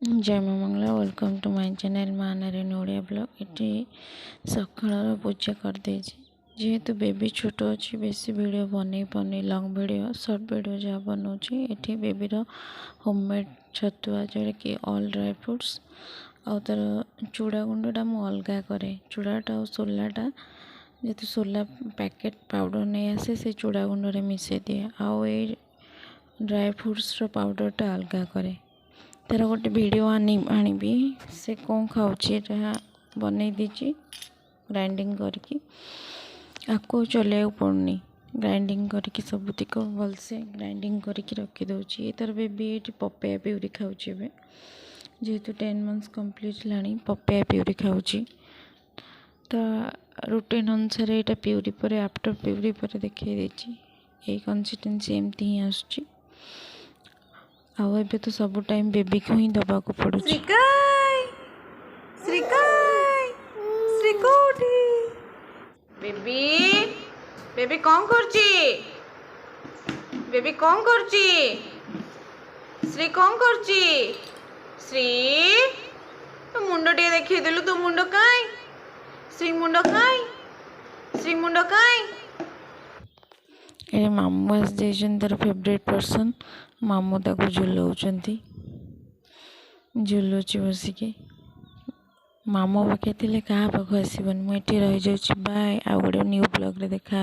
जय माँ Mangala welcome to my channel माँ नारायणी ओडिया ब्लॉग। ये सकाल पूजा करदे जेहेतु बेबी छोट अच्छी बेसी वीडियो बन पानी लॉन्ग वीडियो शॉर्ट वीडियो जहाँ बनाऊँगी ये बेबीर होममेड छतुआ जोटा कि ऑल ड्राई फ्रूट्स आउ तार चूड़ा गुंडा मु अलग कै चूड़ाटा और सोलाटा जेहतु सोला पैकेट पाउडर नहीं आसे से चूड़ा गुंडे मिसई दिए आउ ये ड्राई फ्रूट्स पाउडरटा अलग कै तार गोटे वीडियो आनी से कौन खाऊँ बनई दीची ग्राइंडिंग करके आपको चलिया पड़नी ग्राइंडिंग करके सबुतिक भलसे ग्राइंडिंग करके रखीदे। ये तार बेबी ये पपाया प्यूरी खाऊँ जेहेतु 10 मंथ्स कंप्लीट लानी पपाया प्यूरी खाऊँ तो रूटीन अनुसार यहाँ प्यूरी पर आफ्टर प्यूरी पर देखी ये कंसिस्टेंसी एमती ही आसुची। आउ ए तो सब टाइम बेबी को ही दबा को पड़ू। बेबी बेबी कौन करची बेबी कौन करची श्री कौन करची श्री तो मुंड टे देखी देलु तो मुंड काई श्री मुंड काई ये मामू आस तार फेवरेट पर्सन मामू ताको झुलाऊँच झुलुची बसिकी मामू पाखे थे क्या पाख आसबन मुझे रही जाऊँ। बाय आउ गोटे न्यू ब्लॉग रे देखा।